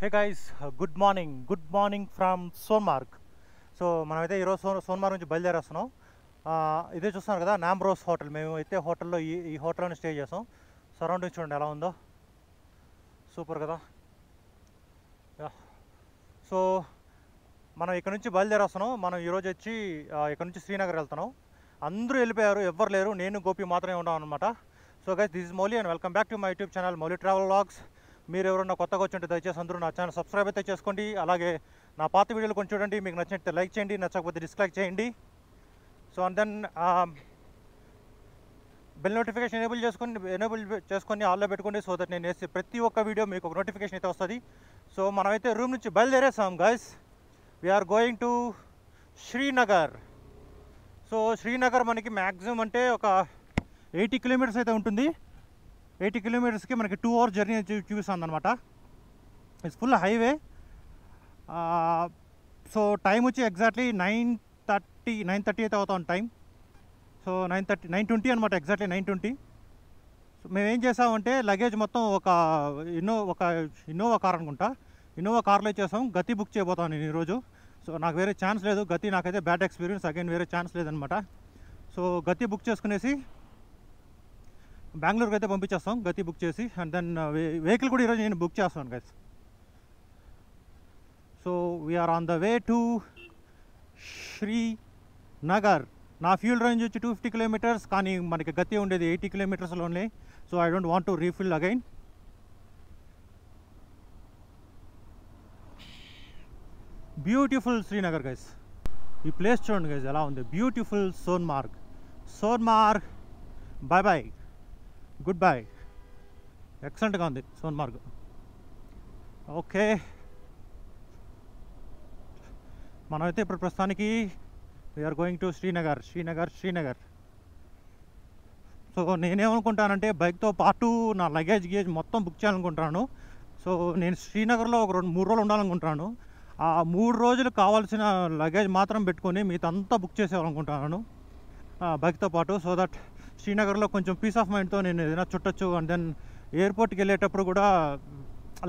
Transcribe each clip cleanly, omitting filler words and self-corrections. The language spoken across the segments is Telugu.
Hey guys, good morning from Sonmarg. So మనమైతే ఈరోజు సోన్మార్గ్ నుంచి బయలుదేరేస్తున్నాం. ఇదే చూస్తున్నారు కదా, నామ్రోస్ హోటల్. మేము అయితే హోటల్లో ఈ హోటల్లోనే స్టే చేసాం. సరౌండింగ్స్ చూడండి ఎలా ఉందో, సూపర్ కదా. సో మనం ఇక్కడ నుంచి బయలుదేరేస్తున్నాం. మనం ఈరోజు వచ్చి ఇక్కడ నుంచి శ్రీనగర్ వెళ్తున్నాం. అందరూ వెళ్ళిపోయారు, ఎవ్వరు లేరు, నేను గోపి మాత్రమే ఉన్నాం అనమాట. So guys, this is Mouli and welcome back to my YouTube channel Mouli travel vlogs. మీరు ఎవరన్నా కొత్తగా వచ్చి ఉంటే దయచేసి అందరూ నా ఛానల్ సబ్స్క్రైబ్ అయితే చేసుకోండి. అలాగే నా పాత వీడియోలు కొంచెం చూడండి, మీకు నచ్చినట్టు లైక్ చేయండి, నచ్చకపోతే డిస్లైక్ చేయండి. So and then bell notification enable చేసుకొని ఆల్లో పెట్టుకోండి. సో దట్ నేను వేసే ప్రతి ఒక్క వీడియో మీకు ఒక నోటిఫికేషన్ అయితే వస్తుంది. సో మనమైతే రూమ్ నుంచి బయలుదేరేసాం guys. We are going to Srinagar. So Srinagar మనకి మ్యాక్సిమం అంటే ఒక 80 కిలోమీటర్స్ అయితే ఉంటుంది. 80 కిలోమీటర్స్కి మనకి 2 hours జర్నీ చూపిస్తుంది అనమాట. It's full highway. So time వచ్చి ఎగ్జాక్ట్లీ 9:30 అయితే అవుతాం టైం. సో 9:20 అనమాట, ఎగ్జాక్ట్లీ 9:20. సో మేము ఏం చేసామంటే లగేజ్ మొత్తం ఒక ఇన్నోవా కార్ అనుకుంటా, ఇన్నోవా కార్లో ఇచ్చేసాం. గతి బుక్ చేయబోతాను నేను ఈరోజు. సో నాకు వేరే ఛాన్స్ లేదు, గతి నాకైతే బ్యాడ్ ఎక్స్పీరియన్స్, అగైన్ వేరే ఛాన్స్ లేదనమాట. సో గతి బుక్ చేసుకునేసి బెంగళూరుకి అయితే పంపించేస్తాం, గతి బుక్ చేసి. అండ్ దెన్ వెహికల్ కూడా ఈరోజు నేను బుక్ చేస్తాను guys. So we're on the way to Srinagar. నా ఫ్యూల్ రేంజ్ వచ్చి 250 కిలోమీటర్స్, కానీ మనకి గతి ఉండేది 80 కిలోమీటర్స్లోనే. So I don't want to refill again. Beautiful Srinagar guys. ఈ ప్లేస్ చూడండి గైస్ ఎలా ఉంది, beautiful. Sonmarg bye bye, good bye. ఎక్సలెంట్గా ఉంది సోన్మార్గ్. ఓకే, మనమైతే ఇప్పుడు ప్రస్తుతానికి we are going to Srinagar. So నేనేమనుకుంటానంటే బైక్తో పాటు నా లగేజ్ మొత్తం బుక్ చేయాలనుకుంటున్నాను. సో నేను శ్రీనగర్లో ఒక 2-3 రోజులు ఉండాలనుకుంటున్నాను. ఆ 3 రోజులు కావాల్సిన లగేజ్ మాత్రం పెట్టుకొని మిగతా బుక్ చేసేయాలనుకుంటున్నాను బైక్తో పాటు. సో దట్ శ్రీనగర్లో కొంచెం పీస్ ఆఫ్ మైండ్తో నేను ఏదైనా చుట్టచ్చు. అండ్ దెన్ ఎయిర్పోర్ట్కి వెళ్ళేటప్పుడు కూడా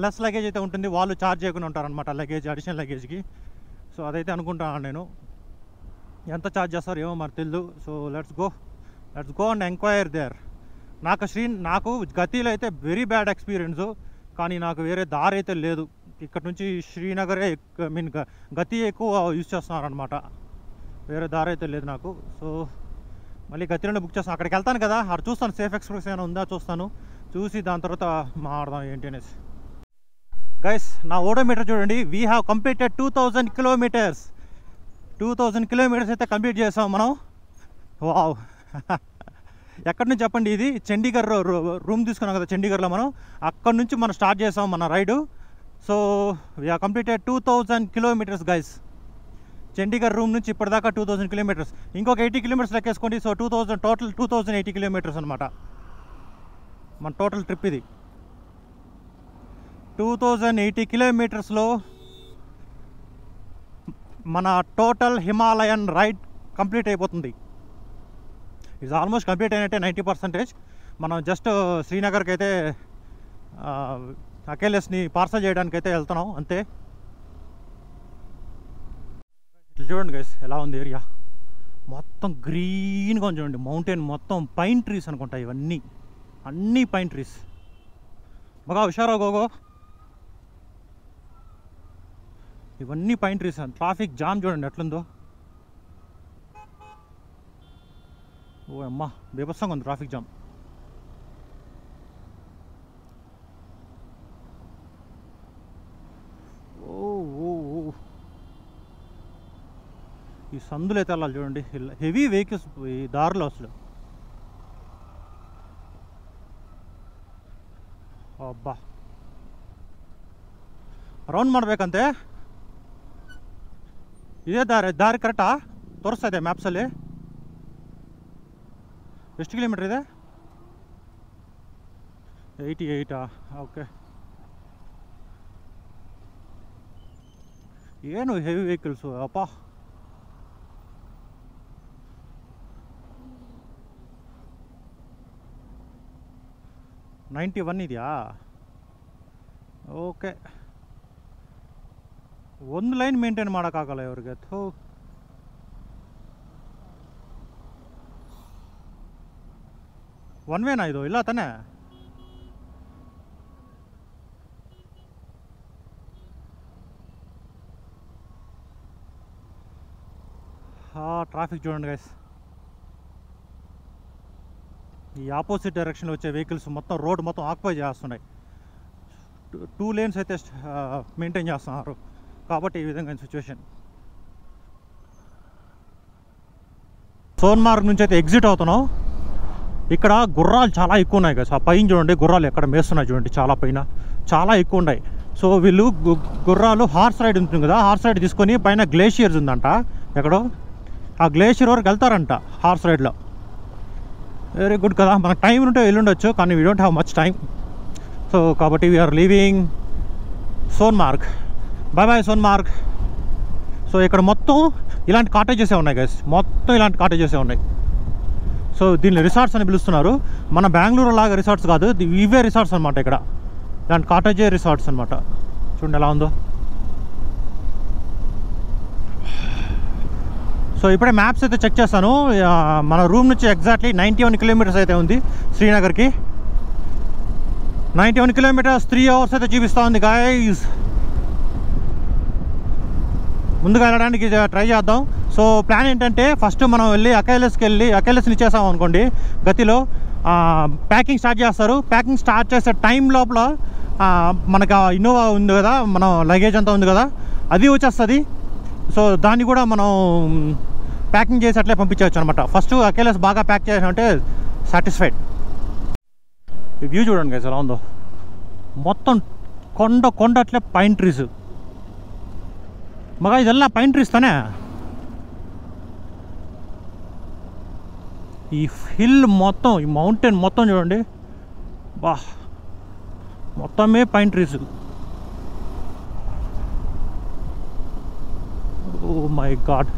లెస్ లగేజ్ అయితే ఉంటుంది, వాళ్ళు ఛార్జ్ చేయకుండా ఉంటారనమాట లగేజ్, అడిషనల్ లగేజ్కి. సో అదైతే అనుకుంటున్నాను నేను. ఎంత ఛార్జ్ చేస్తారో ఏమో మరి తెలియదు. So let's go and enquire there. నాకు గతిలో అయితే వెరీ బ్యాడ్ ఎక్స్పీరియన్స్, కానీ నాకు వేరే దారి అయితే లేదు. ఇక్కడ నుంచి శ్రీనగరే గతి ఎక్కువ యూజ్ చేస్తున్నారనమాట, వేరే దారి అయితే లేదు నాకు. సో మళ్ళీ గతిలోనే బుక్ చేస్తాను. అక్కడికి వెళ్తాను కదా, అక్కడ చూస్తాను సేఫ్ ఎక్స్ప్రెస్ ఏమైనా ఉందా చూస్తాను, చూసి దాని తర్వాత మాట్లాడదాం ఏంటి అనేసి. గైస్, నా ఓడోమీటర్ చూడండి, we have completed 2000 kilometres. 2000 kilometres అయితే కంప్లీట్ చేసాం మనం. వావ్. ఎక్కడి నుంచి చెప్పండి, ఇది చండీగఢ్ రూమ్ తీసుకున్నాం కదా చండీగఢ్లో మనం, అక్కడ నుంచి మనం స్టార్ట్ చేసాం మన ride. So we have completed 2000 kilometres guys. Chandigarh room నుంచి ఇప్పటిదాకా 2000 కిలోమీటర్స్. ఇంకొక 80 కిలోమీటర్స్ లెక్కేసుకోండి. సో 2080 కిలోమీటర్స్ అనమాట మన టోటల్ ట్రిప్ ఇది. 2080 కిలోమీటర్స్లో మన టోటల్ హిమాలయన్ రైడ్ కంప్లీట్ అయిపోతుంది. ఇది ఆల్మోస్ట్ కంప్లీట్ అయినట్టే 90%. మనం జస్ట్ శ్రీనగర్కి అయితే అకేలెస్ని పార్సల్ చేయడానికి అయితే వెళ్తున్నాం అంతే. చూడండి గైస్ ఎలా ఉంది ఏరియా, మొత్తం గ్రీన్గా ఉంది చూడండి. మౌంటైన్ మొత్తం పైన్ ట్రీస్ అనుకుంటా, ఇవన్నీ అన్నీ పైన్ ట్రీస్. బాగా హుషారా గోగో, ఇవన్నీ పైన్ ట్రీస్. ట్రాఫిక్ జామ్ చూడండి ఎట్లుందో. ఓ అమ్మా, బీభత్సంగా ఉంది ట్రాఫిక్ జామ్. ఈ సందులు అయితే వెళ్ళాలి చూడండి, హెవీ వెహికల్స్ ఈ దారిలో అసలు. అబ్బా, ರೌಂಡ್ ಮಾಡಬೇಕಂತೆ. ಇದೇ ದಾರಿ ಕರೆಕ್ಟಾ ತೋರಿಸ್ತಾ ಇದೆ ಮ್ಯಾಪ್ಸಲ್ಲಿ? ಎಷ್ಟು ಕಿಲೋಮೀಟ್ರ್ ಇದೆ? 88. ಓಕೆ. ಏನು ಹೆವಿ ವೆಹಿಕಲ್ಸು ಅಪ್ಪ. $91 ಇದೆಯಾ? ಓಕೆ. ಒಂದು ಲೈನ್ ಮೇಂಟೈನ್ ಮಾಡೋಕ್ಕಾಗಲ್ಲ ಇವ್ರಿಗೆ. ಥೋ, ಒನ್ ವೇನಾ ಇದು? ಇಲ್ಲ ತಾನೇ. ట్రాఫిక్ చూడండి గైస్. ఈ ఆపోజిట్ డైరెక్షన్లో వచ్చే వెహికల్స్ మొత్తం రోడ్ మొత్తం ఆక్యుపై చేస్తున్నాయి. 2 lanes అయితే మెయింటైన్ చేస్తున్నారు కాబట్టి ఈ విధంగా సిచ్యువేషన్. సోన్మార్గ్ నుంచి అయితే ఎగ్జిట్ అవుతున్నాం. ఇక్కడ గుర్రాలు చాలా ఎక్కువ ఉన్నాయి కదా. ఆ పైన చూడండి గుర్రాలు ఎక్కడ మేస్తున్నాయి చూడండి, చాలా పైన చాలా ఎక్కువ ఉన్నాయి. సో వీళ్ళు గుర్రాలు హార్స్ రైడ్ ఉంటుంది కదా, హార్స్ రైడ్ తీసుకొని పైన గ్లేషియర్స్ ఉందంట ఎక్కడో, ఆ గ్లేషియర్ వరకు వెళ్తారంట హార్స్ రైడ్లో. వెరీ గుడ్ కదా, మనకు టైం ఉంటే వెళ్ళుండొచ్చు కానీ we don't have much time. So కాబట్టి we are leaving Sonmarg. Bye bye Sonmarg. So ఇక్కడ మొత్తం ఇలాంటి కాటేజెసే ఉన్నాయి గైస్, మొత్తం ఇలాంటి కాటేజెసే ఉన్నాయి. సో దీన్ని రిసార్ట్స్ అని పిలుస్తున్నారు. మన బెంగళూరు లాగా రిసార్ట్స్ కాదు, ఇవే రిసార్ట్స్ అనమాట. ఇక్కడ ఇలాంటి కాటేజే రిసార్ట్స్ అనమాట. చూడండి ఎలా ఉందో. సో ఇప్పుడే మ్యాప్స్ అయితే చెక్ చేస్తాను. మన రూమ్ నుంచి ఎగ్జాక్ట్లీ 91 kilometers అయితే ఉంది శ్రీనగర్కి. 91 kilometers 3 hours అయితే చూపిస్తూ ఉంది గాయస్. ముందుగా వెళ్ళడానికి ట్రై చేద్దాం. సో ప్లాన్ ఏంటంటే ఫస్ట్ మనం వెళ్ళి అకైలస్ని ఇచ్చేసాం అనుకోండి, గతిలో ప్యాకింగ్ స్టార్ట్ చేస్తారు. ప్యాకింగ్ స్టార్ట్ చేసే టైం లోపల మనకు ఇన్నోవా ఉంది కదా, మనం లగేజ్ అంతా ఉంది కదా, అది వచ్చేస్తుంది. సో దాన్ని కూడా మనం ప్యాకింగ్ చేసి అట్లే పంపించవచ్చు అనమాట. ఫస్ట్ అకైలస్ బాగా ప్యాక్ చేసామంటే సాటిస్ఫైడ్. ఈ వ్యూ చూడండి గైస్ ఎలా ఉందో. మొత్తం కొండ అట్లే పైన్ ట్రీస్. మగ ಇದೆಲ್ಲ పైన్ ట్రీస్ ತಾನೇ. ఈ హిల్ మొత్తం, ఈ మౌంటైన్ మొత్తం చూడండి, బా మొత్తమే pine trees. Oh my God,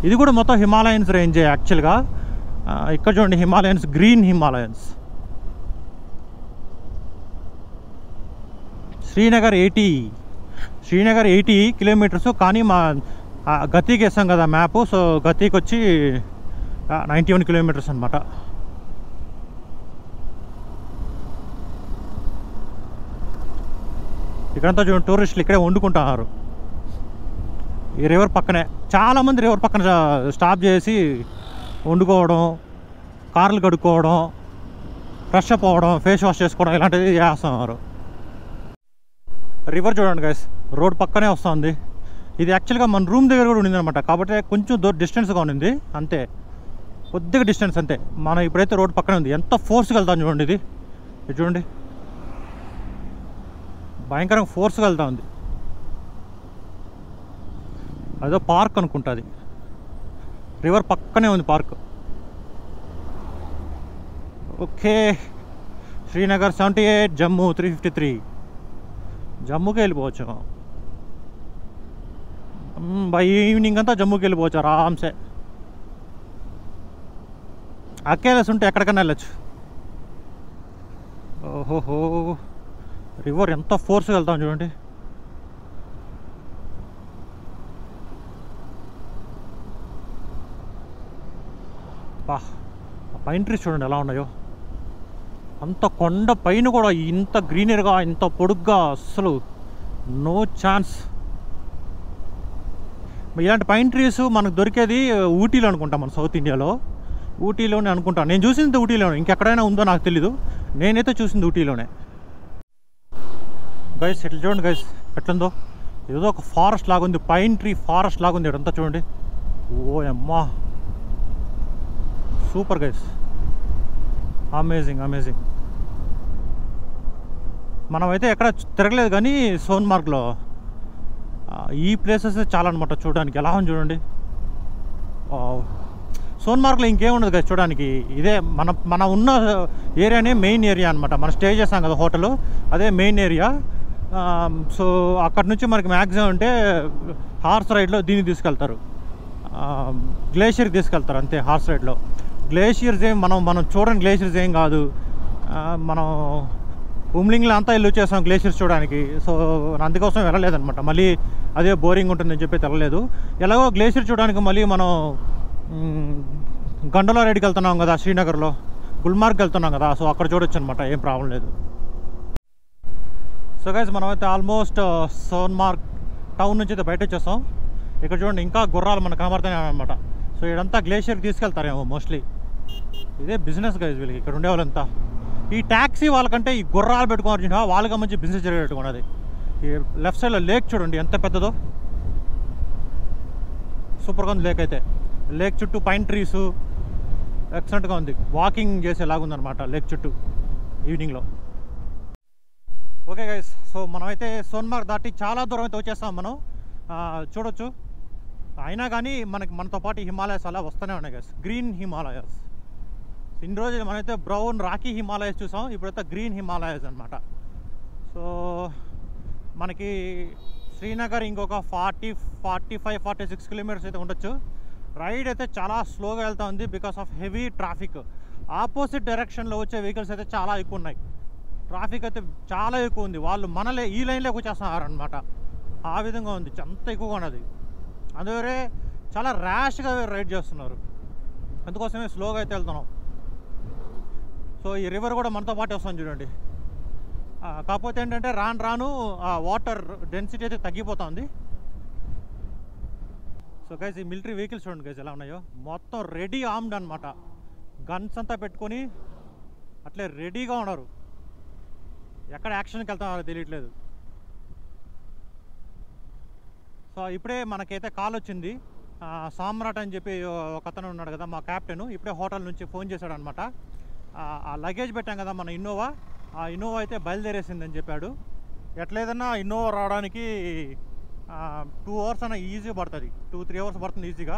ఇది కూడా మొత్తం హిమాలయన్స్ రేంజే యాక్చువల్గా. ఇక్కడ చూడండి హిమాలయన్స్, గ్రీన్ హిమాలయన్స్. శ్రీనగర్ 80 kilometers. కానీ మా గతికి వేసాం కదా మ్యాప్, సో గతికి వచ్చి 91 kilometers అనమాట. ఇక్కడంతా చూడండి టూరిస్టులు ఇక్కడే వండుకుంటున్నారు ఈ రివర్ పక్కనే. చాలామంది రివర్ పక్కన స్టాప్ చేసి వండుకోవడం, కార్లు కడుక్కోవడం, ఫ్రెష్ అప్ అవ్వడం, ఫేస్ వాష్ చేసుకోవడం ఇలాంటివి చేస్తున్నారు. రివర్ చూడండి గైస్, రోడ్ పక్కనే వస్తుంది. ఇది యాక్చువల్గా మన రూమ్ దగ్గర కూడా ఉండింది అనమాట, కాబట్టి కొంచెం డిస్టెన్స్గా ఉండింది అంతే, కొద్దిగా డిస్టెన్స్ అంతే. మనం ఇప్పుడైతే రోడ్ పక్కనే ఉంది. ఎంత ఫోర్స్గా వెళ్తాం చూడండి, ఇది చూడండి, భయంకరంగా ఫోర్స్గా వెళ్తా ఉంది. అదో పార్క్ అనుకుంటుంది, రివర్ పక్కనే ఉంది పార్క్. ఓకే, శ్రీనగర్ 78, జమ్మూ 353. జమ్మూకి వెళ్ళిపోవచ్చు బై ఈవినింగ్ అంతా, జమ్మూకి వెళ్ళిపోవచ్చు ఆరామ్సే. అకేలస్ ఉంటే ఎక్కడికైనా వెళ్ళచ్చు. ఓహోహో, రివర్ ఎంత ఫోర్స్గా వెళ్తాం చూడండి. బా, పైన్ ట్రీస్ చూడండి ఎలా ఉన్నాయో. అంత కొండ పైన కూడా ఇంత గ్రీనరీగా, ఇంత పొడుగ్గా, అసలు నో ఛాన్స్. ఇలాంటి పైన్ ట్రీస్ మనకు దొరికేది ఊటీలో అనుకుంటా, మన సౌత్ ఇండియాలో ఊటీలోనే అనుకుంటాను. నేను చూసింది ఊటీలోనే, ఇంకెక్కడైనా ఉందో నాకు తెలీదు, నేనైతే చూసింది ఊటీలోనే. గైస్ ఎట్లా చూడండి గైస్ ఎట్లుందో, ఏదో ఒక ఫారెస్ట్ లాగుంది, పైన్ ట్రీ ఫారెస్ట్ లాగుంది ఇదంతా చూడండి. ఓ అమ్మా, సూపర్ గైస్, అమేజింగ్ అమేజింగ్. మనమైతే ఎక్కడ తిరగలేదు కానీ సోన్మార్గ్లో ఈ ప్లేసెస్ చాలా అనమాట చూడడానికి. ఎలా ఉంది చూడండి. సోన్మార్గ్లో ఇంకేముండదు కదా చూడడానికి, ఇదే మన ఉన్న ఏరియానే మెయిన్ ఏరియా అనమాట. మనం స్టే చేసాం కదా హోటల్, అదే మెయిన్ ఏరియా. సో అక్కడ నుంచి మనకి మ్యాక్సిమం అంటే హార్స్ రైడ్లో దీన్ని తీసుకెళ్తారు, గ్లేషియర్కి తీసుకెళ్తారు అంతే. హార్స్ రైడ్లో గ్లేషియర్స్ ఏం మనం చూడని గ్లేషియర్స్ ఏం కాదు. మనం ఉమ్లింగ్లో అంతా వెళ్ళి వచ్చేసాం గ్లేషియర్స్ చూడడానికి. సో అందుకోసం వెళ్ళలేదన్నమాట. మళ్ళీ అదే బోరింగ్ ఉంటుందని చెప్పి వెళ్ళలేదు. ఎలాగో గ్లేషియర్ చూడడానికి మళ్ళీ మనం గండలారెడ్డికి వెళ్తున్నాం కదా, శ్రీనగర్లో గుల్మార్గ్ వెళ్తున్నాం కదా, సో అక్కడ చూడొచ్చు అనమాట, ఏం ప్రాబ్లం లేదు. సో గైస్ మనమైతే ఆల్మోస్ట్ సోన్మార్గ్ టౌన్ నుంచి అయితే బయట వచ్చేస్తాం. ఇక్కడ చూడండి ఇంకా గుర్రాలు మనకు కనబడుతున్నాయి అనమాట. సో ఇదంతా గ్లేషియర్కి తీసుకెళ్తారేమో మోస్ట్లీ. ఇదే బిజినెస్ గైస్ వీళ్ళకి, ఇక్కడ ఉండే వాళ్ళంతా. ఈ ట్యాక్సీ వాళ్ళకంటే ఈ గుర్రాలు పెట్టుకున్నారు, వాళ్ళకి మంచి బిజినెస్ జరిగేట్టుకున్నది. ఈ లెఫ్ట్ సైడ్లో లేక్ చూడండి ఎంత పెద్దదో, సూపర్గా ఉంది లేక్ అయితే. లేక్ చుట్టూ పైన్ ట్రీస్ ఎక్సలెంట్గా ఉంది, వాకింగ్ చేసేలాగుందనమాట లేక్ చుట్టూ ఈవినింగ్లో. ఓకే గైస్, సో మనమైతే సోన్మార్గ్ దాటి చాలా దూరం అయితే వచ్చేస్తాం మనం, చూడొచ్చు. అయినా కానీ మనతో పాటు హిమాలయాస్ అలా వస్తూనే ఉన్నాయి గైస్, గ్రీన్ హిమాలయాస్. ఇన్ని రోజులు మనమైతే బ్రౌన్ రాకీ హిమాలయాస్ చూసాం, ఇప్పుడైతే గ్రీన్ హిమాలయాస్ అనమాట. సో మనకి శ్రీనగర్ ఇంకొక 45-46 కిలోమీటర్స్ అయితే ఉండొచ్చు. రైడ్ అయితే చాలా స్లోగా వెళ్తూ ఉంది because of heavy traffic. Opposite డైరెక్షన్లో వచ్చే వెహికల్స్ అయితే చాలా ఎక్కువ ఉన్నాయి, ట్రాఫిక్ అయితే చాలా ఎక్కువ ఉంది. వాళ్ళు ఈ లైన్లోకి వచ్చేస్తున్నారు అనమాట, ఆ విధంగా ఉంది, అంత ఎక్కువగా ఉన్నది. అందువరే చాలా ర్యాష్గా రైడ్ చేస్తున్నారు, అందుకోసమే స్లోగా అయితే వెళ్తున్నాం. సో ఈ రివర్ కూడా మనతో పాటు వస్తుంది చూడండి. కాకపోతే ఏంటంటే రాను వాటర్ డెన్సిటీ అయితే తగ్గిపోతుంది. సో గైస్ ఈ మిలిటరీ వెహికల్స్ చూడండి గైస్ ఎలా ఉన్నాయో, మొత్తం రెడీ ఆర్మ్డ్ అనమాట, గన్స్ అంతా పెట్టుకొని అట్లే రెడీగా ఉన్నారు. ఎక్కడ యాక్షన్కి వెళ్తామో తెలియట్లేదు. సో ఇప్పుడే మనకైతే కాల్ వచ్చింది, సామ్రాట్ అని చెప్పి ఒక అతను ఉన్నాడు కదా మా క్యాప్టెన్, ఇప్పుడే హోటల్ నుంచి ఫోన్ చేశాడు అనమాట. ఆ లగేజ్ పెట్టాం కదా మన ఇన్నోవా, ఆ ఇన్నోవా అయితే బయలుదేరేసిందని చెప్పాడు. ఎట్లేదన్నా ఇన్నోవా రావడానికి 2 అవర్స్ అన్న ఈజీగా పడుతుంది, 2-3 అవర్స్ పడుతుంది ఈజీగా.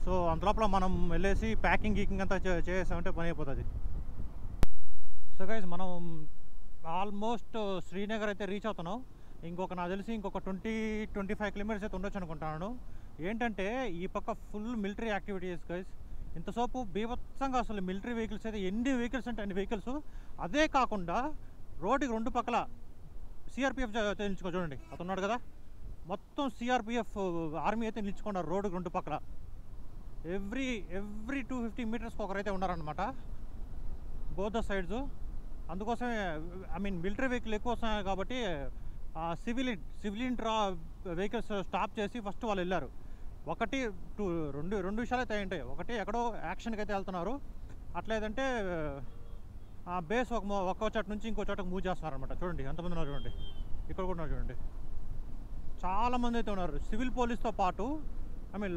సో అంతలోపల మనం వెళ్ళేసి ప్యాకింగ్ గీకింగ్ అంతా చేసామంటే పని అయిపోతుంది. సో గైస్ మనం ఆల్మోస్ట్ శ్రీనగర్ అయితే రీచ్ అవుతున్నాం. నాకు తెలిసి ఇంకొక 20-25 కిలోమీటర్స్ అయితే ఉండొచ్చు అనుకుంటున్నాను. ఏంటంటే ఈ పక్క ఫుల్ మిలిటరీ యాక్టివిటీస్ గైస్, ఇంతసేపు బీభత్సంగా అసలు మిలిటరీ వెహికల్స్ అయితే ఎన్ని వెహికల్స్ అంటే అన్ని వెహికల్స్. అదే కాకుండా రోడ్డుకి 2 పక్కల సిఆర్పిఎఫ్ నిలుచుకో చూడండి, అతనున్నాడు కదా, మొత్తం సిఆర్పిఎఫ్ ఆర్మీ అయితే నిలుచుకున్నారు రోడ్డుకి 2 పక్కల. ఎవ్రీ 250 మీటర్స్కి ఒకరైతే ఉన్నారనమాట బోత్ ద సైడ్స్. అందుకోసమే మిలిటరీ వెహికల్ ఎక్కువ వస్తున్నాయి కాబట్టి సివిలియన్ వెహికల్స్ స్టాప్ చేసి ఫస్ట్ వాళ్ళు వెళ్ళారు. 2 విషయాలు అయితే ఉంటాయి. ఒకటి ఎక్కడో యాక్షన్కి అయితే వెళ్తున్నారు, అట్లేదంటే బేస్ ఒక చోట నుంచి ఇంకో చోటకు మూవ్ చేస్తున్నారు అనమాట. చూడండి ఎంతమంది ఉన్నారు చూడండి, ఇక్కడ కూడా ఉన్నారు చూడండి, చాలామంది అయితే ఉన్నారు. సివిల్ పోలీస్తో పాటు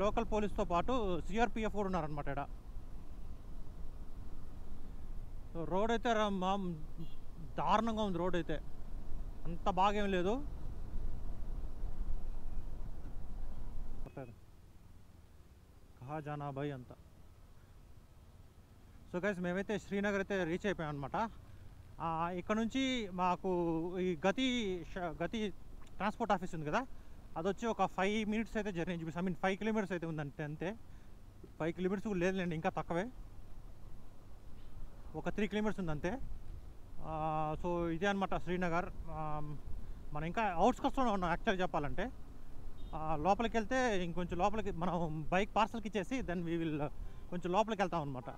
లోకల్ పోలీస్తో పాటు సిఆర్పిఎఫ్ కూడా ఉన్నారనమాట ఇక్కడ. రోడ్ అయితే దారుణంగా ఉంది, రోడ్ అయితే అంత బాగేం లేదు. కహా జానా భాయ్ అంత. సో గైస్ మేమైతే శ్రీనగర్ అయితే రీచ్ అయిపోయాం అనమాట. ఇక్కడ నుంచి మాకు ఈ గతి ట్రాన్స్పోర్ట్ ఆఫీస్ ఉంది కదా, అది వచ్చి ఒక 5 మినిట్స్ అయితే జర్నీ చూపిస్తాం. 5 కిలోమీటర్స్ అయితే ఉందంటే అంతే, 5 కిలోమీటర్స్ కూడా లేదులేండి, ఇంకా తక్కువే, ఒక 3 కిలోమీటర్స్ ఉంది అంతే. సో ఇదే అనమాట శ్రీనగర్. మనం ఇంకా అవుట్స్కట్స్లోనే ఉన్నాం యాక్చువల్గా చెప్పాలంటే. లోపలికి వెళ్తే ఇంకొంచెం లోపలికి మనం బైక్ పార్సల్కి ఇచ్చేసి దెన్ వీ విల్ కొంచెం లోపలికి వెళ్తాం అనమాట.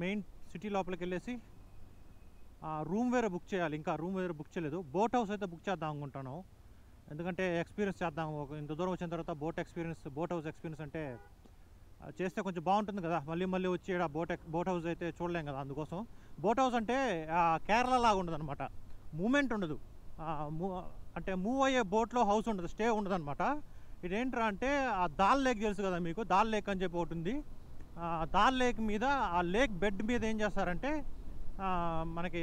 మెయిన్ సిటీ లోపలికి వెళ్ళేసి రూమ్ వేరే బుక్ చేయాలి, ఇంకా రూమ్ వేరే బుక్ చేయలేదు. బోట్ హౌస్ అయితే బుక్ చేద్దాం అనుకుంటాను, ఎందుకంటే ఎక్స్పీరియన్స్ చేద్దాం. ఇంత దూరం వచ్చిన తర్వాత బోట్ హౌస్ ఎక్స్పీరియన్స్ అంటే చేస్తే కొంచెం బాగుంటుంది కదా, మళ్ళీ వచ్చి బోట్ హౌస్ అయితే చూడలేం కదా. అందుకోసం బోట్ హౌస్ అంటే కేరళ లాగా ఉండదు అనమాట, మూమెంట్ ఉండదు, అంటే మూవ్ అయ్యే బోట్లో హౌస్ ఉండదు, స్టే ఉండదు అనమాట. ఇదేంట్రా అంటే ఆ దాల్ లేక్ తెలుసు కదా మీకు, దాల్ లేక్ అని చెప్పి ఒకటి ఉంది. దాల్ లేక్ మీద ఆ లేక్ బెడ్ మీద ఏం చేస్తారంటే మనకి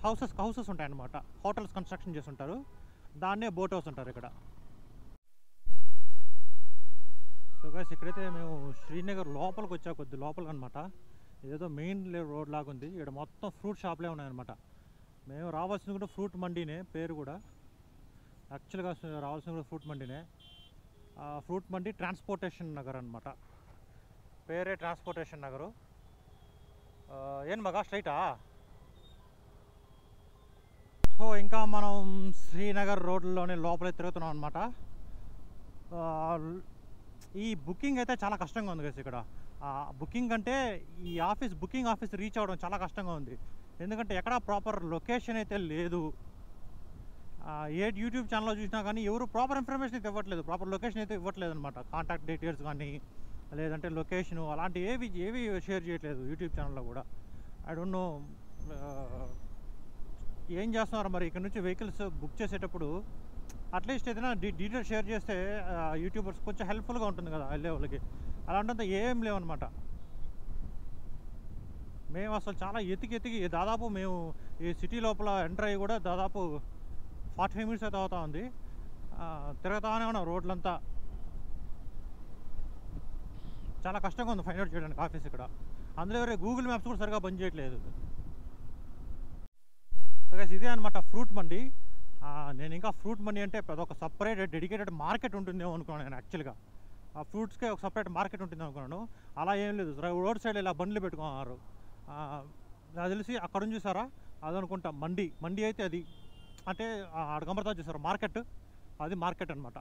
హౌసెస్ ఉంటాయన్నమాట, హోటల్స్ కన్స్ట్రక్షన్ చేసి ఉంటారు, దాన్నే బోట్ హౌస్ ఉంటారు ఇక్కడ. సో గైస్ ఇక్కడైతే మేము శ్రీనగర్ లోపలికి వచ్చా, కొద్ది లోపలికి అనమాట. ఇదేదో మెయిన్ రోడ్ లాగా ఉంది, ఇక్కడ మొత్తం ఫ్రూట్ షాప్లే ఉన్నాయన్నమాట. మేము రావాల్సింది కూడా ఫ్రూట్ మండీనే, పేరు కూడా యాక్చువల్గా రావాల్సింది కూడా ఫ్రూట్ మండీనే. ఫ్రూట్ మండీ ట్రాన్స్పోర్టేషన్ నగర్ అనమాట, పేరే ట్రాన్స్పోర్టేషన్ నగరు. ఏం మగా స్ట్రైటా సో ఇంకా మనం శ్రీనగర్ రోడ్లోనే లోపలే తిరుగుతున్నాం అనమాట. ఈ బుకింగ్ అయితే చాలా కష్టంగా ఉంది కదా ఇక్కడ. బుకింగ్ అంటే ఈ బుకింగ్ ఆఫీస్ రీచ్ అవ్వడం చాలా కష్టంగా ఉంది. ఎందుకంటే ఎక్కడ ప్రాపర్ లొకేషన్ అయితే లేదు. ఏ యూట్యూబ్ ఛానల్లో చూసినా కానీ ఎవరు ప్రాపర్ ఇన్ఫర్మేషన్ అయితే ఇవ్వట్లేదు, ప్రాపర్ లొకేషన్ అయితే ఇవ్వట్లేదు అనమాట. కాంటాక్ట్ డీటెయిల్స్ కానీ లేదంటే లొకేషను అలాంటి ఏవి షేర్ చేయట్లేదు యూట్యూబ్ ఛానల్లో కూడా. ఐ డోంట్ నో ఏం చేస్తున్నారు మరి. ఇక్కడ నుంచి వెహికల్స్ బుక్ చేసేటప్పుడు అట్లీస్ట్ ఏదైనా డీటెయిల్స్ షేర్ చేస్తే యూట్యూబర్స్ కొంచెం హెల్ప్ఫుల్గా ఉంటుంది కదా వెళ్ళే వాళ్ళకి. అలాంటింత ఏం లేవన్నమాట. మేము అసలు చాలా ఎతికి దాదాపు మేము ఈ సిటీ లోపల ఎంటర్ అయ్యి కూడా దాదాపు 45 మినిట్స్ అయితే అవుతా ఉంది. తిరుగుతానే ఉన్నాం రోడ్లంతా. చాలా కష్టంగా ఉంది ఫైండ్ అవుట్ చేయడానికి ఆఫీస్ ఇక్కడ. అందులో ఎవరే గూగుల్ మ్యాప్స్ కూడా సరిగా పనిచేయట్లేదు. సో గైస్ ఇదే అనమాట ఫ్రూట్ మండి. నేను ఇంకా ఫ్రూట్ మండి అంటే అదొక సపరేట్ డెడికేటెడ్ మార్కెట్ ఉంటుందేమో అనుకున్నాను నేను యాక్చువల్గా. ఆ ఫ్రూట్స్కే ఒక సపరేట్ మార్కెట్ ఉంటుంది అనుకున్నాను. అలా ఏం లేదు, రోడ్ సైడ్ ఇలా బండ్లు పెట్టుకున్నారు. నాకు తెలిసి అక్కడ చూసారా అదనుకుంటా మండి అయితే అది అంటే అడగమరతా చూసారు మార్కెట్, అది మార్కెట్ అనమాట.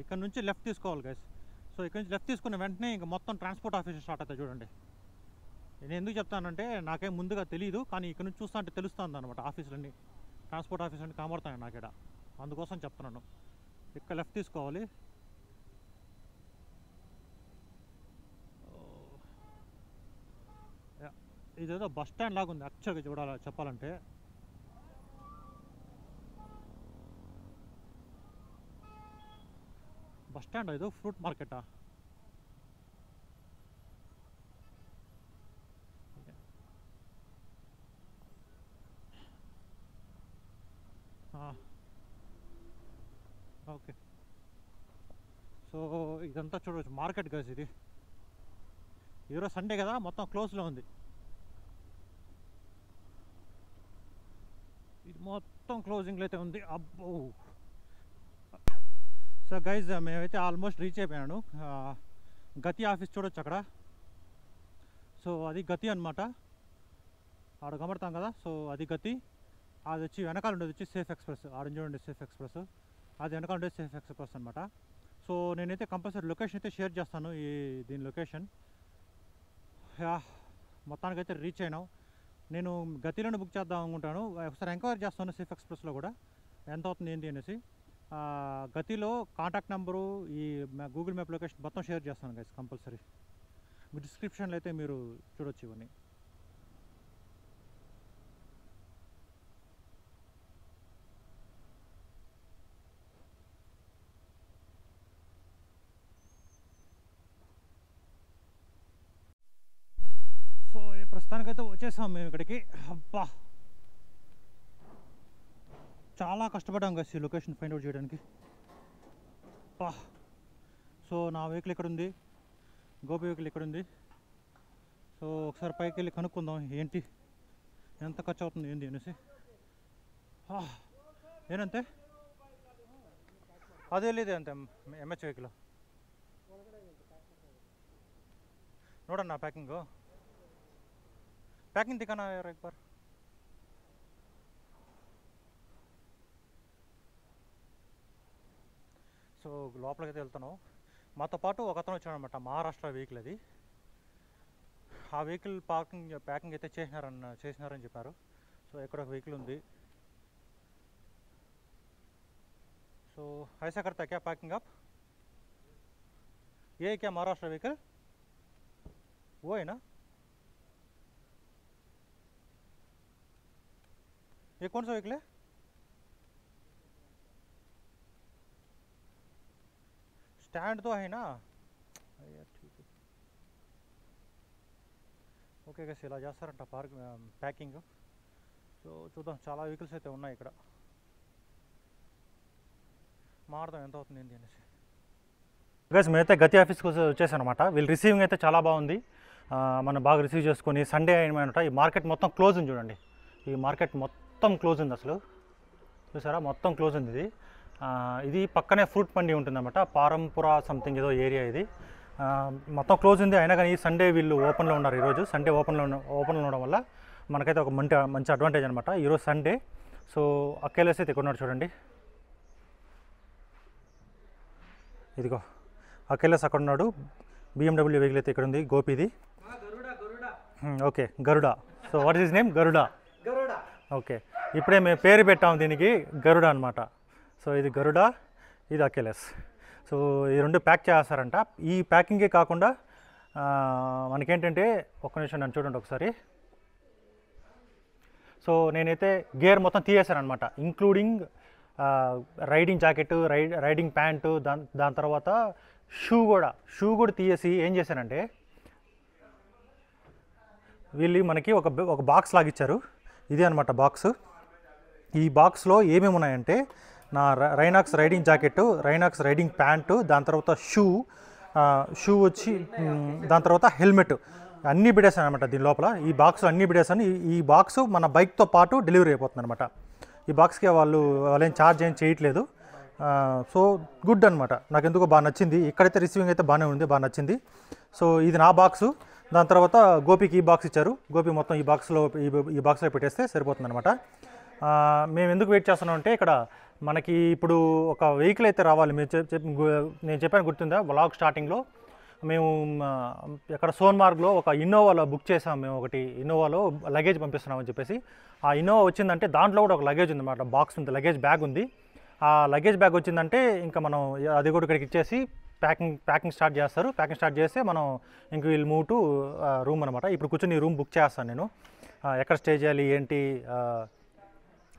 ఇక్కడ నుంచి లెఫ్ట్ తీసుకోవాలి గైస్. సో ఇక్కడ నుంచి లెఫ్ట్ తీసుకున్న వెంటనే ఇంకా మొత్తం ట్రాన్స్పోర్ట్ ఆఫీస్ స్టార్ట్ అవుతాయి చూడండి. నేను ఎందుకు చెప్తానంటే నాకేం ముందుగా తెలియదు, కానీ ఇక్కడ నుంచి చూస్తా అంటే తెలుస్తుంది అనమాట. ఆఫీసులన్నీ ట్రాన్స్పోర్ట్ ఆఫీసులన్నీ కనబడతాయి నాకు ఇక్కడ, అందుకోసం చెప్తున్నాను. ఇక్కడ లెఫ్ట్ తీసుకోవాలి. ఇదేదో బస్ స్టాండ్ లాగా ఉంది యాక్చువల్గా చెప్పాలంటే. బస్ స్టాండ్ ఇది ఫ్రూట్ మార్కెటా? ఓకే. సో ఇదంతా చూడవచ్చు మార్కెట్ గైస్. ఇది ఈరోజు సండే కదా, మొత్తం క్లోజ్లో ఉంది. ఇది మొత్తం క్లోజింగ్లో అయితే ఉంది. అబ్బో. సో గైజ్ మేమైతే ఆల్మోస్ట్ రీచ్ అయిపోయాను. గతి ఆఫీస్ చూడొచ్చు అక్కడ. సో అది గతి అనమాట, ఆడ కనబడతాం కదా. సో అది గతి. అది వచ్చి వెనకాల ఉండేది వచ్చి సేఫ్ ఎక్స్ప్రెస్. ఆడ చూడండి సేఫ్ ఎక్స్ప్రెస్, అది వెనకాల ఉండేది సేఫ్ ఎక్స్ప్రెస్ అనమాట. సో నేనైతే కంపల్సరీ లొకేషన్ అయితే షేర్ చేస్తాను, దీని లొకేషన్. మొత్తానికైతే రీచ్ అయినాం. నేను గతిలోనే బుక్ చేద్దాం అనుకుంటాను. ఒకసారి ఎంక్వైరీ చేస్తాను సేఫ్ ఎక్స్ప్రెస్లో కూడా ఎంత అవుతుంది ఏంటి అనేసి. గతిలో కాంటాక్ట్ నెంబరు, ఈ గూగుల్ మ్యాప్ లొకేషన్ మొత్తం షేర్ చేస్తాను గైస్ కంపల్సరీ. మీ డిస్క్రిప్షన్లో అయితే మీరు చూడొచ్చు ఇవన్నీ. సో ప్రస్తుతానికైతే వచ్చేసాం మేము ఇక్కడికి. అబ్బా చాలా కష్టపడ్డాం గైస్ ఈ లొకేషన్ ఫైండ్ అవుట్ చేయడానికి. అబ్బా. సో నా వెహికల్ ఇక్కడ ఉంది, గోపి వెహికల్ ఇక్కడ ఉంది. సో ఒకసారి పైకి వెళ్ళి కనుక్కుందాం ఏంటి ఎంత ఖర్చు అవుతుంది ఏంటి అనేసి. ఏనంతే అదే లేదు అంతే ఎంహెచ్ వెహికల్ ನೋಡೋಣ ಪ್ಯಾಕಿಂಗ್ ದಿಕ್ಕಾನ ಯಾರು एक बार. సో లోపలికైతే వెళ్తాను. మాతో పాటు ఒకతను వచ్చాడనమాట, మహారాష్ట్ర వెహికల్ అది. ఆ వెహికల్ ప్యాకింగ్ అయితే చేసినారని చెప్పారు. సో ఇక్కడ ఒక వెహికల్ ఉంది. సో ऐसा करता है क्या पैकिंग आप? ये क्या महाराष्ट्र व्हीकल वो है ना? ये कौन सा व्हीकल है? स्टैंड तो है ना यार, ठीक है. ఓకే గైస్ ఇలా చేస్తారంట ప్యాకింగ్. సో చూద్దాం, చాలా వెహికల్స్ అయితే ఉన్నాయి ఇక్కడ. మారుదాం ఎంత అవుతుంది ఏంటి అనేసి. గైస్ మేమైతే గతి ఆఫీస్కి వచ్చేసాను అనమాట. వీళ్ళు రిసీవింగ్ అయితే చాలా బాగుంది, మనం బాగా రిసీవ్ చేసుకొని. సండే అయినమాట ఈ మార్కెట్ మొత్తం క్లోజ్ ఉంది చూడండి. ఈ మార్కెట్ మొత్తం క్లోజ్ ఉంది, అసలు చూసారా మొత్తం క్లోజ్ ఉంది. ఇది పక్కనే ఫ్రూట్ మండి ఉంటుందన్నమాట, పారంపుర సంథింగ్ ఏదో ఏరియా ఇది. మొత్తం క్లోజ్ ఉంది. అయినా కానీ ఈ సండే వీళ్ళు ఓపెన్లో ఉన్నారు. ఈరోజు సండే ఓపెన్లో ఉండడం వల్ల మనకైతే ఒక మంచి అడ్వాంటేజ్ అనమాట. ఈరోజు సండే, సో అక్కేలేసి అయితే కొన్నాడు చూడండి. ఇదిగో అక్కేలేసి అక్కడ ఉన్నాడు. BMW వెహికల్ అయితే ఇక్కడ ఉంది, గోపిది. Okay, Garuda. So what is his name? Garuda. Okay, ఇప్పుడే మేము పేరు పెట్టాము దీనికి, గరుడ అనమాట. సో ఇది గరుడ, ఇది అక్కేలేస్. సో ఈ రెండు ప్యాక్ చేస్తారంట. ఈ ప్యాకింగే కాకుండా మనకేంటంటే, ఒక్క నిమిషం నన్ను చూడండి ఒకసారి. సో నేనైతే గేర్ మొత్తం తీసేసాను అనమాట, including riding jacket, riding pant, దాని తర్వాత షూ కూడా తీసేసి ఏం చేశానంటే, వీళ్ళు మనకి ఒక బాక్స్ లాగిచ్చారు. ఇదే అనమాట బాక్స్. ఈ బాక్స్లో ఏమేమి ఉన్నాయంటే, నా రైనాక్స్ రైడింగ్ జాకెట్, రైనాక్స్ రైడింగ్ ప్యాంటు, దాని తర్వాత షూ వచ్చి, దాని తర్వాత హెల్మెట్ అన్నీ బిడేసాను అనమాట దీని లోపల. ఈ బాక్స్ అన్నీ బిడేసాను. ఈ బాక్స్ మన బైక్తో పాటు డెలివరీ అయిపోతుంది అనమాట. ఈ బాక్స్కి వాళ్ళు ఏం ఛార్జ్ ఏం చేయట్లేదు. సో గుడ్ అనమాట, నాకు ఎందుకో బాగా నచ్చింది. ఇక్కడైతే రిసీవింగ్ అయితే బాగానే ఉంది, బాగా నచ్చింది. సో ఇది నా బాక్సు. దాని తర్వాత గోపికి ఈ బాక్స్ ఇచ్చారు. గోపి మొత్తం ఈ బాక్స్లో పెట్టేస్తే సరిపోతుంది అనమాట. మేము ఎందుకు వెయిట్ చేస్తున్నాం అంటే, ఇక్కడ మనకి ఇప్పుడు ఒక వెహికల్ అయితే రావాలి. నేను చెప్పాను గుర్తుందా వ్లాగ్ స్టార్టింగ్లో, మేము ఎక్కడ సోన్మార్గ్లో ఒక ఇన్నోవాలో బుక్ చేసాము. మేము ఒకటి ఇన్నోవాలో లగేజ్ పంపిస్తున్నామని చెప్పేసి. ఆ ఇన్నోవా వచ్చిందంటే దాంట్లో కూడా ఒక లగేజ్ ఉంది అన్నమాట, బాక్స్ ఉంది, లగేజ్ బ్యాగ్ ఉంది. ఆ లగేజ్ బ్యాగ్ వచ్చిందంటే ఇంకా మనం అది కూడా ఇక్కడికి ఇచ్చేసి ప్యాకింగ్ స్టార్ట్ చేస్తారు. ప్యాకింగ్ స్టార్ట్ చేస్తే మనం ఇంక వీళ్ళు మూవ్ టు రూమ్ అనమాట. ఇప్పుడు కూర్చొని రూమ్ బుక్ చేస్తాను నేను. ఎక్కడ స్టే చేయాలి ఏంటి